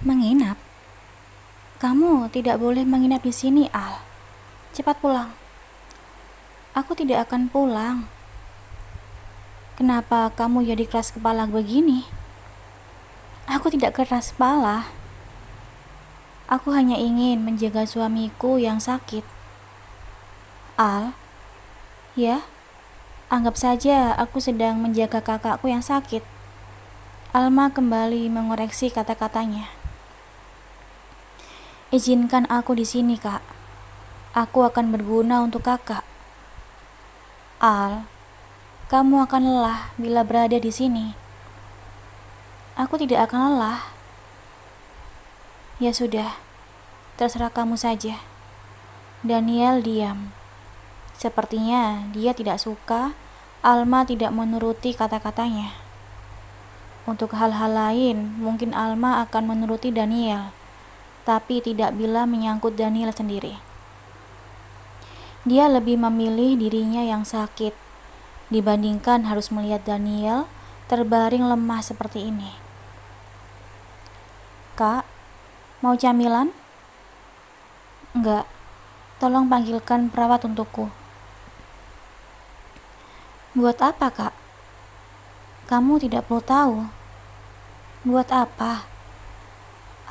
Menginap? Kamu tidak boleh menginap di sini, Al. Cepat pulang. Aku tidak akan pulang. Kenapa kamu jadi keras kepala begini? Aku tidak keras kepala. Aku hanya ingin menjaga suamiku yang sakit. Al, ya, anggap saja aku sedang menjaga kakakku yang sakit. Alma kembali mengoreksi kata-katanya. Izinkan aku di sini, Kak. Aku akan berguna untuk kakak. Al, kamu akan lelah bila berada di sini. Aku tidak akan lelah. Ya sudah, terserah kamu saja. Daniel diam. Sepertinya dia tidak suka Alma tidak menuruti kata-katanya. Untuk hal-hal lain, mungkin Alma akan menuruti Daniel, tapi tidak bila menyangkut Daniel sendiri. Dia lebih memilih dirinya yang sakit dibandingkan harus melihat Daniel terbaring lemah seperti ini. Kak, mau camilan? Enggak, tolong panggilkan perawat untukku. Buat apa, Kak? Kamu tidak perlu tahu. Buat apa?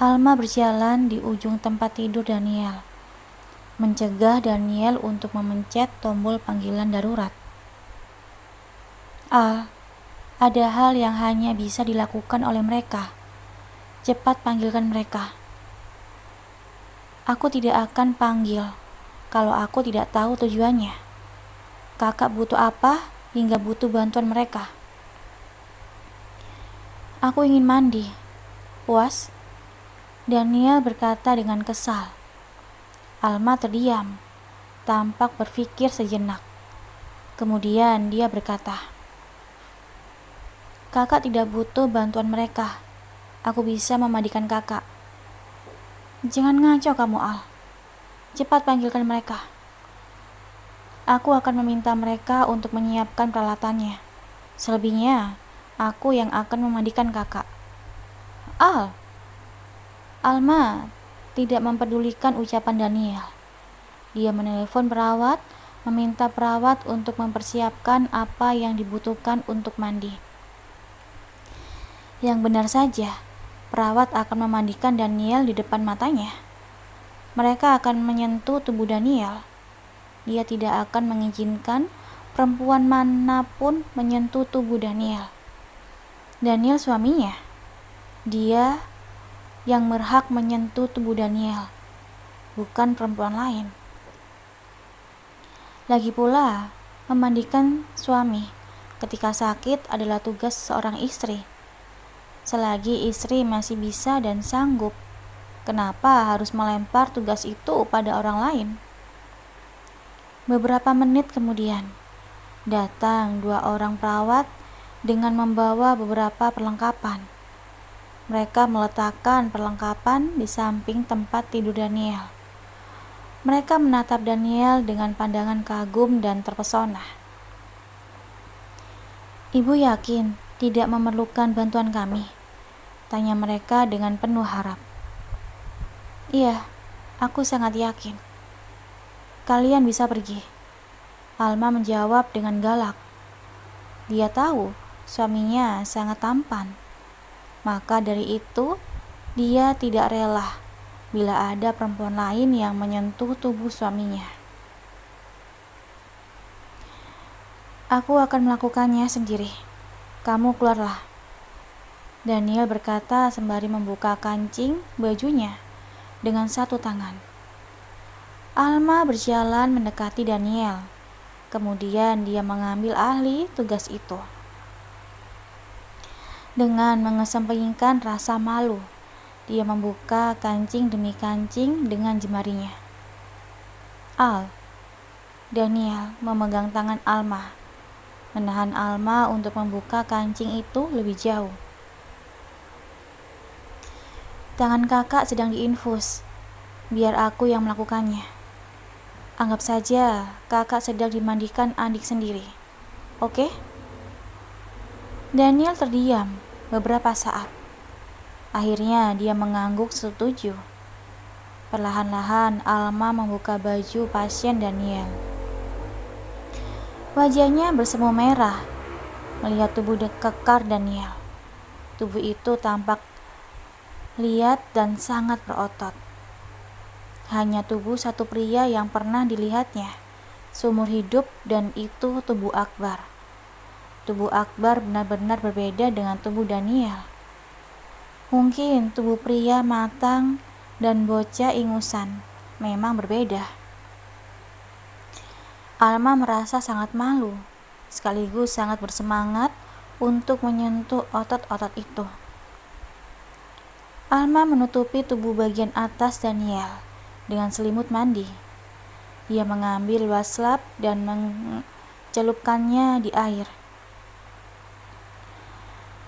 Alma berjalan di ujung tempat tidur Daniel, mencegah Daniel untuk memencet tombol panggilan darurat. Al, ada hal yang hanya bisa dilakukan oleh mereka. Cepat panggilkan mereka. Aku tidak akan panggil kalau aku tidak tahu tujuannya. Kakak butuh apa hingga butuh bantuan mereka. Aku ingin mandi. Puas? Daniel berkata dengan kesal. Alma terdiam, tampak berpikir sejenak. Kemudian dia berkata, kakak tidak butuh bantuan mereka. Aku bisa memandikan kakak. Jangan ngaco kamu, Al. Cepat panggilkan mereka. Aku akan meminta mereka untuk menyiapkan peralatannya. Selebihnya, aku yang akan memandikan kakak. Al. Alma tidak mempedulikan ucapan Daniel. Dia menelepon perawat, meminta perawat untuk mempersiapkan apa yang dibutuhkan untuk mandi. Yang benar saja, perawat akan memandikan Daniel di depan matanya. Mereka akan menyentuh tubuh Daniel. Dia tidak akan mengizinkan perempuan manapun menyentuh tubuh Daniel. Daniel suaminya. Dia yang berhak menyentuh tubuh Daniel, bukan perempuan lain. Lagi pula, memandikan suami ketika sakit adalah tugas seorang istri. Selagi istri masih bisa dan sanggup, kenapa harus melempar tugas itu pada orang lain? Beberapa menit kemudian, datang 2 orang perawat dengan membawa beberapa perlengkapan. Mereka meletakkan perlengkapan di samping tempat tidur Daniel. Mereka menatap Daniel dengan pandangan kagum dan terpesona. Ibu yakin tidak memerlukan bantuan kami? Tanya mereka dengan penuh harap. Iya, aku sangat yakin. Kalian bisa pergi. Alma menjawab dengan galak. Dia tahu suaminya sangat tampan. Maka dari itu, dia tidak rela bila ada perempuan lain yang menyentuh tubuh suaminya. Aku akan melakukannya sendiri. Kamu keluarlah. Daniel berkata sembari membuka kancing bajunya dengan satu tangan. Alma berjalan mendekati Daniel. Kemudian dia mengambil alih tugas itu. Dengan mengesampingkan rasa malu, dia membuka kancing demi kancing dengan jemarinya. Al. Daniel memegang tangan Alma, menahan Alma untuk membuka kancing itu lebih jauh. Tangan kakak sedang diinfus. Biar aku yang melakukannya. Anggap saja kakak sedang dimandikan adik sendiri. Oke? Daniel terdiam beberapa saat. Akhirnya dia mengangguk setuju. Perlahan-lahan Alma membuka baju pasien Daniel. Wajahnya bersemu merah melihat tubuh kekar Daniel. Tubuh itu tampak liat dan sangat berotot. Hanya tubuh satu pria yang pernah dilihatnya seumur hidup, dan itu tubuh Akbar. Tubuh Akbar benar-benar berbeda dengan tubuh Daniel. Mungkin tubuh pria matang dan bocah ingusan memang berbeda. Alma merasa sangat malu, sekaligus sangat bersemangat untuk menyentuh otot-otot itu. Alma menutupi tubuh bagian atas Daniel dengan selimut mandi. Dia mengambil waslap dan mencelupkannya di air.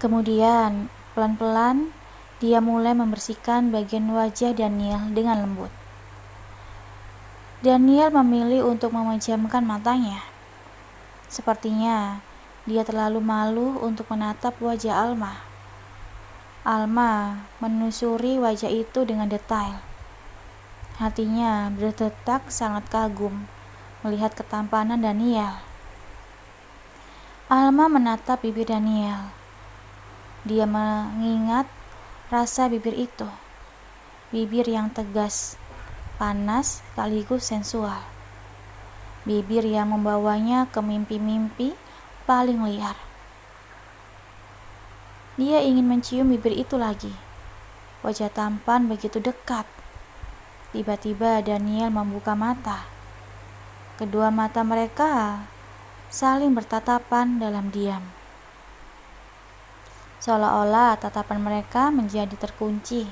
Kemudian, pelan-pelan, dia mulai membersihkan bagian wajah Daniel dengan lembut. Daniel memilih untuk memejamkan matanya. Sepertinya dia terlalu malu untuk menatap wajah Alma. Alma menelusuri wajah itu dengan detail. Hatinya berdetak sangat kagum melihat ketampanan Daniel. Alma menatap bibir Daniel. Dia mengingat rasa bibir itu. Bibir yang tegas, panas, sekaligus sensual. Bibir yang membawanya ke mimpi-mimpi paling liar. Dia ingin mencium bibir itu lagi. Wajah tampan begitu dekat. Tiba-tiba Daniel membuka mata. Kedua mata mereka saling bertatapan dalam diam. Seolah-olah tatapan mereka menjadi terkunci.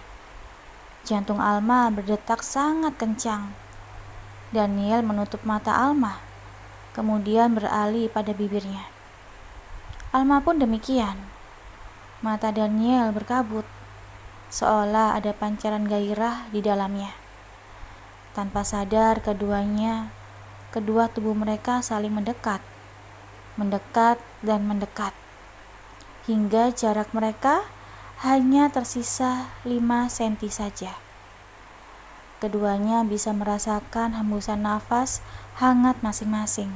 Jantung Alma berdetak sangat kencang. Daniel menutup mata Alma, kemudian beralih pada bibirnya. Alma pun demikian. Mata Daniel berkabut, seolah ada pancaran gairah di dalamnya. Tanpa sadar kedua tubuh mereka saling mendekat dan mendekat. Hingga jarak mereka hanya tersisa 5 cm saja. Keduanya bisa merasakan hembusan nafas hangat masing-masing.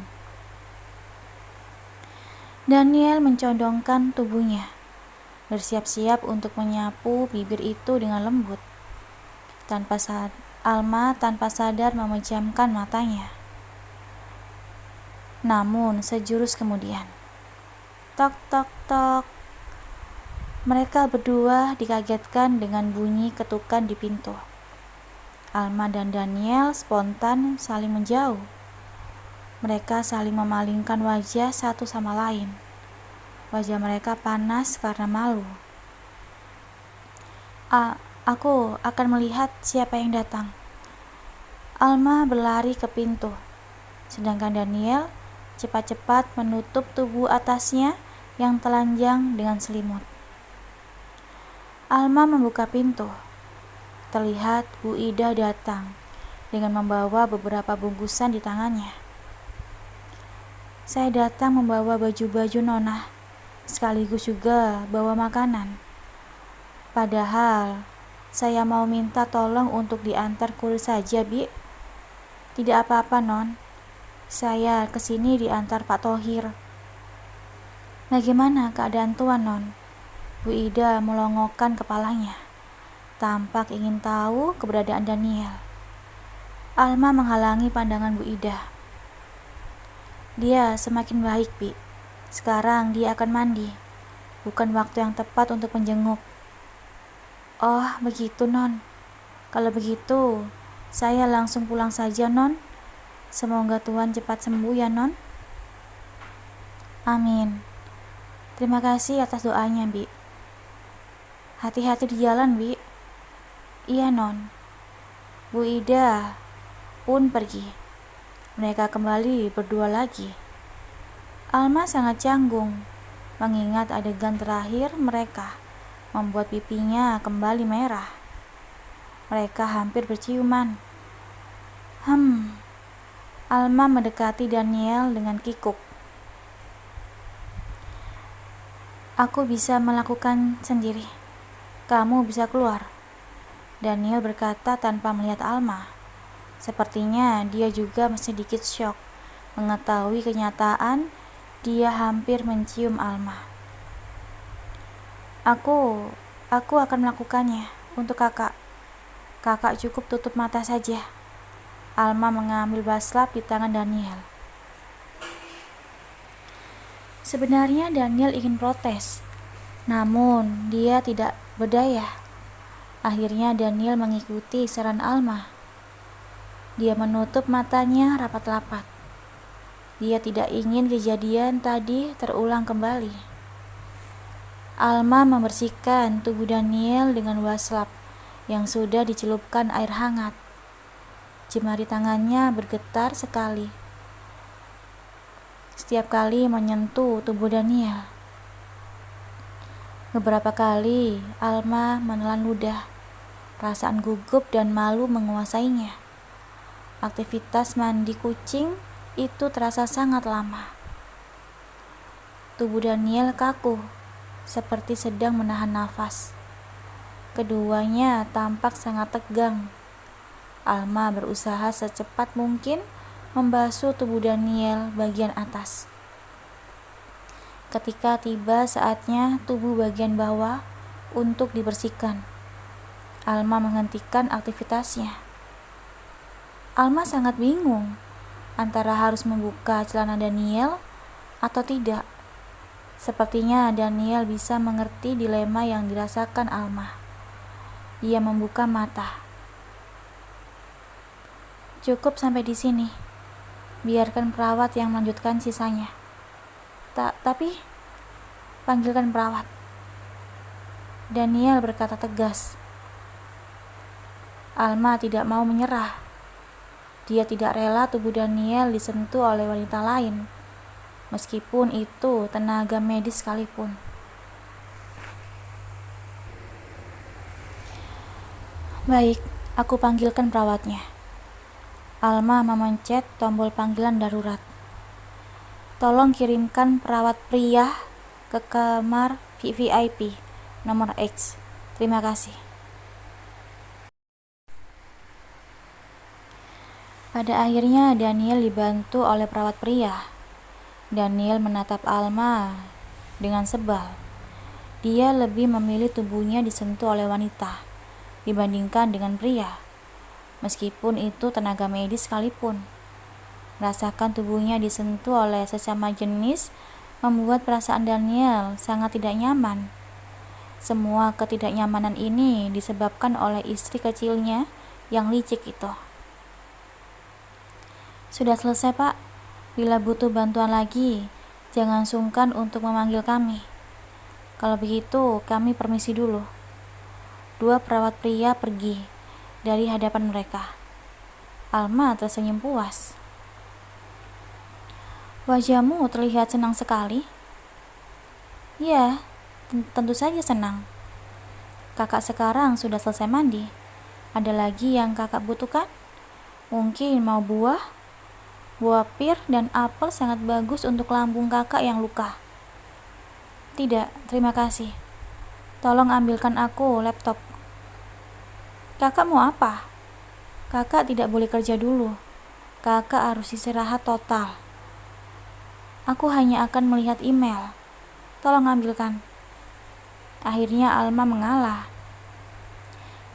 Daniel mencondongkan tubuhnya, bersiap-siap untuk menyapu bibir itu dengan lembut. Alma tanpa sadar memejamkan matanya. Namun sejurus kemudian, tok tok tok, mereka berdua dikagetkan dengan bunyi ketukan di pintu. Alma dan Daniel spontan saling menjauh. Mereka saling memalingkan wajah satu sama lain. Wajah mereka panas karena malu. Aku akan melihat siapa yang datang. Alma berlari ke pintu, sedangkan Daniel cepat-cepat menutup tubuh atasnya yang telanjang dengan selimut. Alma membuka pintu. Terlihat Bu Ida datang dengan membawa beberapa bungkusan di tangannya. Saya datang membawa baju-baju nona, sekaligus juga bawa makanan. Padahal saya mau minta tolong untuk diantar kurir saja, Bi. Tidak apa-apa, Non. Saya kesini diantar Pak Thohir. Bagaimana keadaan Tuan, Non? Bu Ida melongokkan kepalanya, tampak ingin tahu keberadaan Daniel. Alma menghalangi pandangan Bu Ida. Dia semakin baik, Bi. Sekarang dia akan mandi. Bukan waktu yang tepat untuk menjenguk. Oh, begitu, Non. Kalau begitu, saya langsung pulang saja, Non. Semoga Tuhan cepat sembuh ya, Non. Amin. Terima kasih atas doanya, Bi. Hati-hati di jalan, Bi. Iya, Non. Bu Ida pun pergi. Mereka kembali berdua lagi. Alma sangat canggung mengingat adegan terakhir mereka membuat pipinya kembali merah. Mereka hampir berciuman. Alma mendekati Daniel dengan kikuk. Aku bisa melakukan sendiri. Kamu bisa keluar, Daniel berkata tanpa melihat Alma. Sepertinya dia juga sedikit syok mengetahui kenyataan dia hampir mencium Alma. Aku akan melakukannya untuk kakak. Kakak cukup tutup mata saja. Alma mengambil baslap di tangan Daniel. Sebenarnya Daniel ingin protes, namun dia tidak berdaya. Akhirnya Daniel mengikuti saran Alma. Dia menutup matanya rapat-rapat. Dia tidak ingin kejadian tadi terulang kembali. Alma membersihkan tubuh Daniel dengan waslap yang sudah dicelupkan air hangat. Jemari tangannya bergetar sekali setiap kali menyentuh tubuh Daniel. Beberapa kali Alma menelan ludah. Perasaan gugup dan malu menguasainya. Aktivitas mandi kucing itu terasa sangat lama. Tubuh Daniel kaku, seperti sedang menahan nafas. Keduanya tampak sangat tegang. Alma berusaha secepat mungkin membasuh tubuh Daniel bagian atas. Ketika tiba saatnya tubuh bagian bawah untuk dibersihkan, Alma menghentikan aktivitasnya. Alma sangat bingung antara harus membuka celana Daniel atau tidak. Sepertinya Daniel bisa mengerti dilema yang dirasakan Alma. Dia membuka mata. Cukup sampai di sini. Biarkan perawat yang melanjutkan sisanya. Tapi panggilkan perawat. Daniel berkata tegas. Alma tidak mau menyerah. Dia tidak rela tubuh Daniel disentuh oleh wanita lain, meskipun itu tenaga medis sekalipun. Baik, aku panggilkan perawatnya. Alma memencet tombol panggilan darurat. Tolong kirimkan perawat pria ke kamar VIP nomor X. Terima kasih. Pada akhirnya Daniel dibantu oleh perawat pria. Daniel menatap Alma dengan sebal. Dia lebih memilih tubuhnya disentuh oleh wanita dibandingkan dengan pria. Meskipun itu tenaga medis sekalipun. Rasakan tubuhnya disentuh oleh sesama jenis membuat perasaan Daniel sangat tidak nyaman. Semua ketidaknyamanan ini disebabkan oleh istri kecilnya yang licik itu. Sudah selesai, Pak. Bila butuh bantuan lagi, jangan sungkan untuk memanggil kami. Kalau begitu, kami permisi dulu. Dua perawat pria pergi dari hadapan mereka. Alma tersenyum puas. Wajahmu terlihat senang sekali. Ya, tentu saja senang. Kakak sekarang sudah selesai mandi. Ada lagi yang kakak butuhkan? Mungkin mau buah? Buah pir dan apel sangat bagus untuk lambung kakak yang luka. Tidak, terima kasih. Tolong ambilkan aku laptop. Kakak mau apa? Kakak tidak boleh kerja dulu. Kakak harus istirahat total. Aku hanya akan melihat email. Tolong ambilkan. Akhirnya Alma mengalah.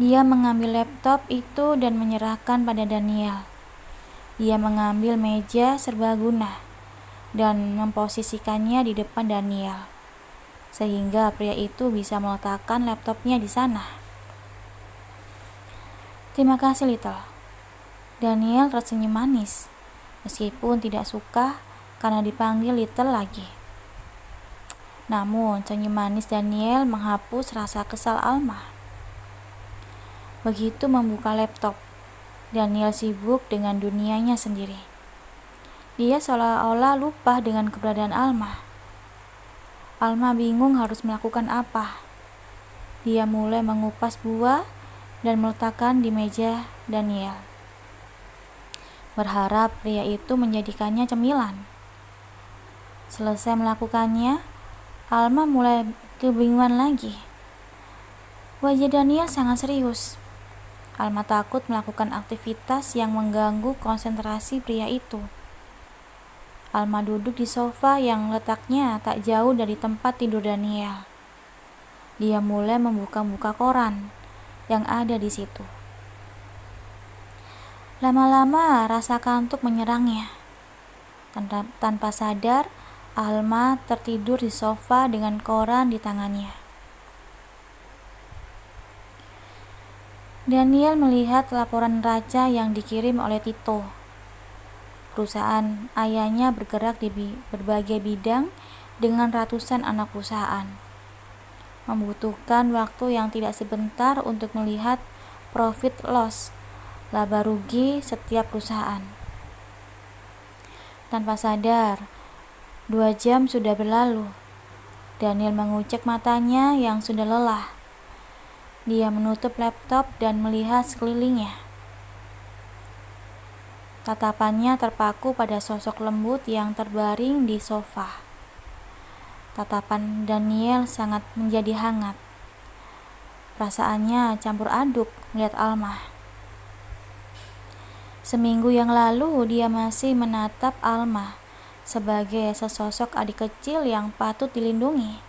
Dia mengambil laptop itu dan menyerahkan pada Daniel. Dia mengambil meja serbaguna dan memposisikannya di depan Daniel, sehingga pria itu bisa meletakkan laptopnya di sana. Terima kasih, Little. Daniel tersenyum manis, meskipun tidak suka karena dipanggil Little lagi. Namun, senyum manis Daniel menghapus rasa kesal Alma. Begitu membuka laptop, Daniel sibuk dengan dunianya sendiri. Dia seolah-olah lupa dengan keberadaan Alma. Alma bingung harus melakukan apa. Dia mulai mengupas buah dan meletakkan di meja Daniel, berharap pria itu menjadikannya cemilan. Selesai melakukannya, Alma mulai kebingungan lagi. Wajah Daniel sangat serius. Alma takut melakukan aktivitas yang mengganggu konsentrasi pria itu. Alma duduk di sofa yang letaknya tak jauh dari tempat tidur Daniel. Dia mulai membuka-buka koran yang ada di situ. Lama-lama rasa kantuk menyerangnya. Tanpa sadar, Alma tertidur di sofa dengan koran di tangannya. Daniel melihat laporan neraca yang dikirim oleh Tito. Perusahaan ayahnya bergerak di berbagai bidang dengan ratusan anak perusahaan. Membutuhkan waktu yang tidak sebentar untuk melihat profit loss, laba rugi setiap perusahaan. Tanpa sadar, 2 jam sudah berlalu. Daniel mengucek matanya yang sudah lelah. Dia menutup laptop dan melihat sekelilingnya. Tatapannya terpaku pada sosok lembut yang terbaring di sofa. Tatapan Daniel sangat menjadi hangat. Perasaannya campur aduk melihat Alma. Seminggu yang lalu dia masih menatap Alma sebagai sesosok adik kecil yang patut dilindungi.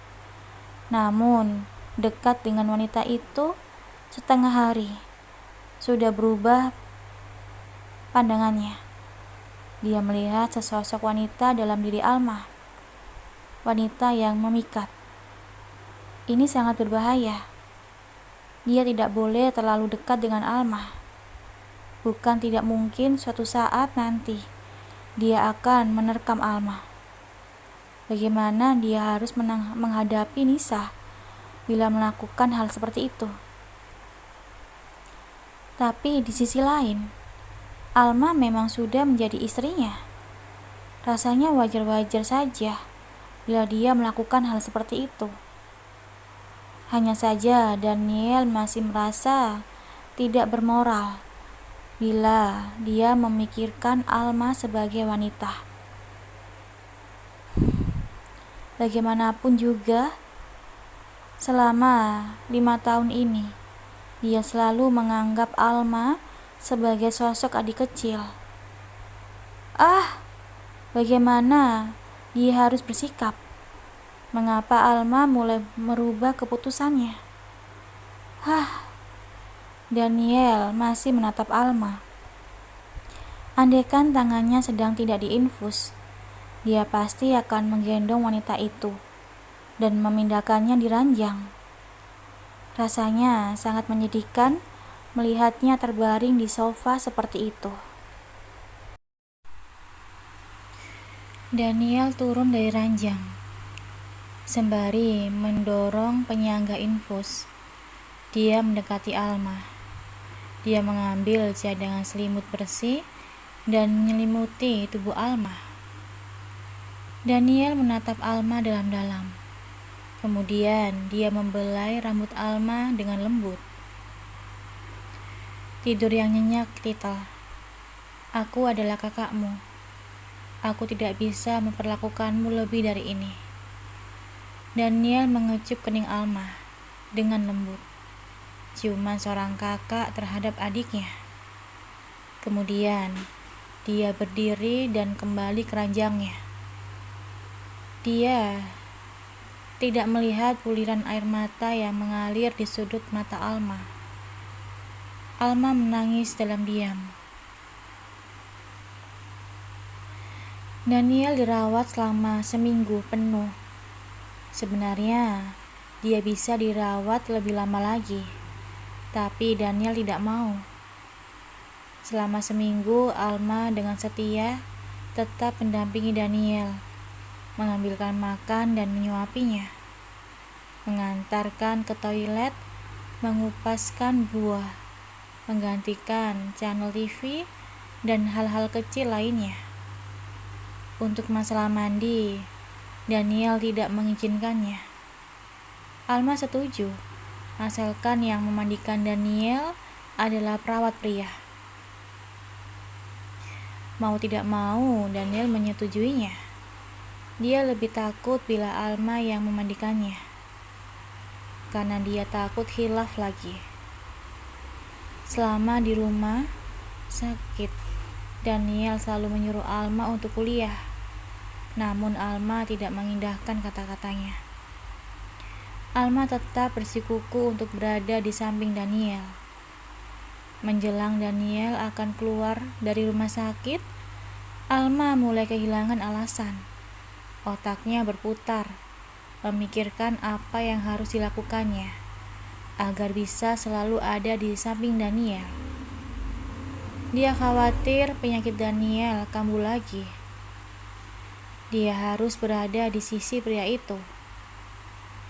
Namun, dekat dengan wanita itu setengah hari sudah berubah pandangannya. Dia melihat sesosok wanita dalam diri Alma. Wanita yang memikat. Ini sangat berbahaya. Dia tidak boleh terlalu dekat dengan Alma. Bukan tidak mungkin suatu saat nanti dia akan menerkam Alma. Bagaimana dia harus menghadapi Nisa bila melakukan hal seperti itu? Tapi di sisi lain, Alma memang sudah menjadi istrinya. Rasanya wajar-wajar saja bila dia melakukan hal seperti itu. Hanya saja Daniel masih merasa tidak bermoral bila dia memikirkan Alma sebagai wanita. Bagaimanapun juga, selama 5 tahun ini, dia selalu menganggap Alma sebagai sosok adik kecil. Bagaimana dia harus bersikap? Mengapa Alma mulai merubah keputusannya? Daniel masih menatap Alma. Andaikan tangannya sedang tidak diinfus, dia pasti akan menggendong wanita itu dan memindahkannya di ranjang. Rasanya sangat menyedihkan melihatnya terbaring di sofa seperti itu. Daniel turun dari ranjang, sembari mendorong penyangga infus. Dia mendekati Alma. Dia mengambil cadangan selimut bersih dan menyelimuti tubuh Alma. Daniel menatap Alma dalam-dalam. Kemudian dia membelai rambut Alma dengan lembut. Tidur yang nyenyak, Tito. Aku adalah kakakmu. Aku tidak bisa memperlakukanmu lebih dari ini. Daniel mengecup kening Alma dengan lembut. Ciuman seorang kakak terhadap adiknya. Kemudian dia berdiri dan kembali ke ranjangnya. Dia tidak melihat buliran air mata yang mengalir di sudut mata Alma. Alma menangis dalam diam. Daniel dirawat selama seminggu penuh. Sebenarnya dia bisa dirawat lebih lama lagi, tapi Daniel tidak mau. Selama seminggu, Alma dengan setia tetap mendampingi Daniel, mengambilkan makan dan menyuapinya, mengantarkan ke toilet, mengupaskan buah, menggantikan channel TV, dan hal-hal kecil lainnya. Untuk masalah mandi, Daniel tidak mengizinkannya. Alma setuju, asalkan yang memandikan Daniel adalah perawat pria. Mau tidak mau, Daniel menyetujuinya. Dia lebih takut bila Alma yang memandikannya. karena dia takut hilaf lagi. Selama di rumah sakit, Daniel selalu menyuruh Alma untuk kuliah. Namun Alma tidak mengindahkan kata-katanya. Alma tetap bersikuku untuk berada di samping Daniel. Menjelang Daniel akan keluar dari rumah sakit, Alma mulai kehilangan alasan. Otaknya berputar, memikirkan apa yang harus dilakukannya agar bisa selalu ada di samping Daniel. Dia khawatir penyakit Daniel kambuh lagi. Dia harus berada di sisi pria itu,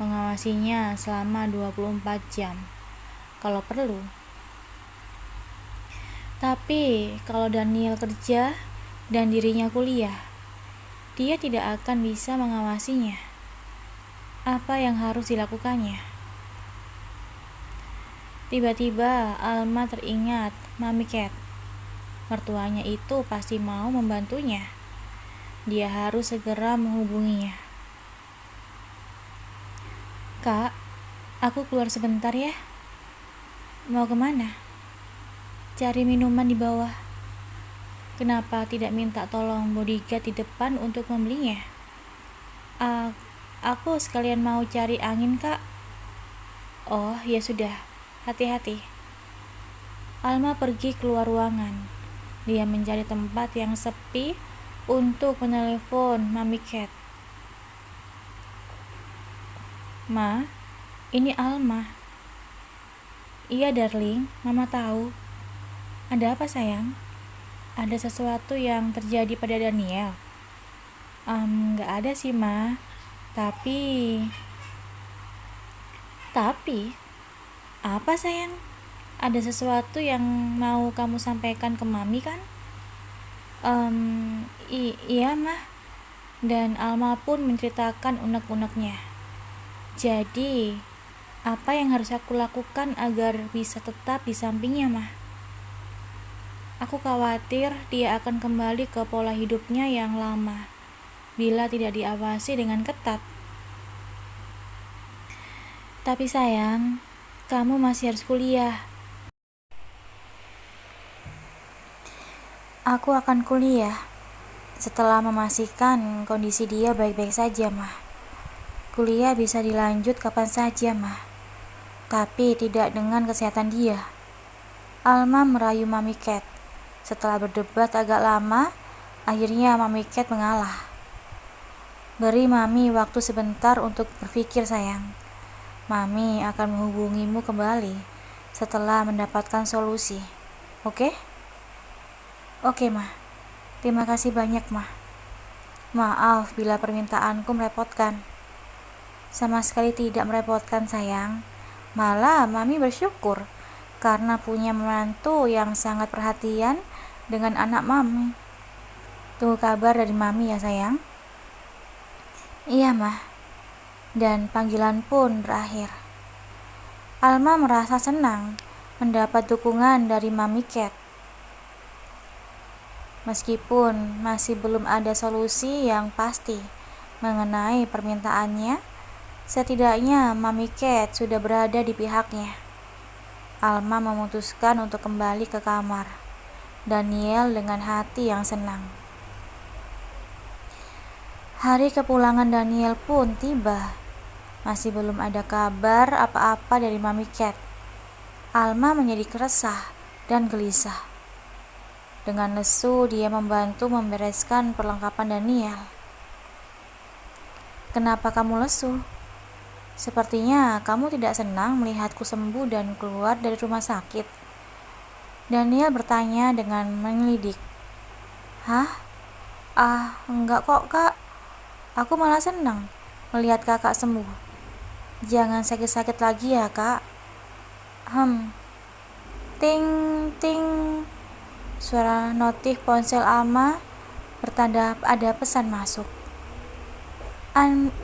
mengawasinya selama 24 jam kalau perlu. Tapi kalau Daniel kerja dan dirinya kuliah, dia tidak akan bisa mengawasinya. Apa yang harus dilakukannya? Tiba-tiba Alma teringat Mami Cat. Mertuanya itu pasti mau membantunya. Dia harus segera menghubunginya. "Kak, aku keluar sebentar ya." "Mau kemana?" "Cari minuman di bawah." "Kenapa tidak minta tolong bodyguard di depan untuk membelinya?" Aku sekalian mau cari angin, Kak." "Oh, ya sudah, hati-hati." Alma pergi keluar ruangan. Dia mencari tempat yang sepi untuk menelepon Mami Cat. "Ma, ini Alma." "Iya darling, Mama tahu." "Ada apa sayang? Ada sesuatu yang terjadi pada Daniel?" Nggak ada sih Ma. Tapi apa sayang? Ada sesuatu yang mau kamu sampaikan ke Mami kan?" Iya mah." Dan Alma pun menceritakan unek-uneknya. "Jadi, apa yang harus aku lakukan agar bisa tetap di sampingnya, Mah?" "Aku khawatir dia akan kembali ke pola hidupnya yang lama bila tidak diawasi dengan ketat." "Tapi sayang, kamu masih harus kuliah." "Aku akan kuliah setelah memastikan kondisi dia baik-baik saja, Mah. Kuliah bisa dilanjut kapan saja, Mah. Tapi tidak dengan kesehatan dia." Alma merayu Mami Cat. Setelah berdebat agak lama, akhirnya Mami Cat mengalah. "Beri Mami waktu sebentar untuk berpikir, sayang. Mami akan menghubungimu kembali setelah mendapatkan solusi. Oke?" "Oke, Mah. Terima kasih banyak, Mah. Maaf bila permintaanku merepotkan." "Sama sekali tidak merepotkan, sayang. Malah Mami bersyukur karena punya menantu yang sangat perhatian dengan anak Mami. Tunggu kabar dari Mami ya, sayang." "Iya, Mah." Dan panggilan pun berakhir. Alma merasa senang mendapat dukungan dari Mami Cat. Meskipun masih belum ada solusi yang pasti mengenai permintaannya, setidaknya Mami Cat sudah berada di pihaknya. Alma memutuskan untuk kembali ke kamar Daniel dengan hati yang senang. Hari kepulangan Daniel pun tiba. Masih belum ada kabar apa-apa dari Mami Cat. Alma menjadi resah dan gelisah. Dengan lesu, dia membantu membereskan perlengkapan Daniel. "Kenapa kamu lesu? Sepertinya kamu tidak senang melihatku sembuh dan keluar dari rumah sakit." Daniel bertanya dengan menyelidik. "Hah? Enggak kok, Kak. Aku malah senang melihat Kakak sembuh. Jangan sakit-sakit lagi ya, Kak." Ting, ting. Suara notif ponsel Alma bertanda ada pesan masuk.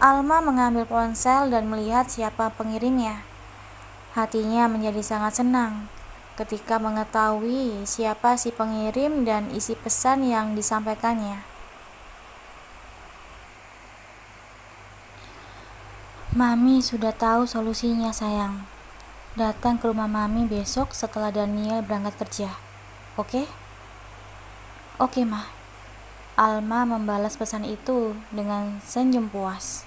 Alma mengambil ponsel dan melihat siapa pengirimnya. Hatinya menjadi sangat senang ketika mengetahui siapa si pengirim dan isi pesan yang disampaikannya. Mami sudah tahu solusinya, sayang. Datang ke rumah Mami besok setelah Daniel berangkat kerja. Oke? Oke, Ma. Alma membalas pesan itu dengan senyum puas.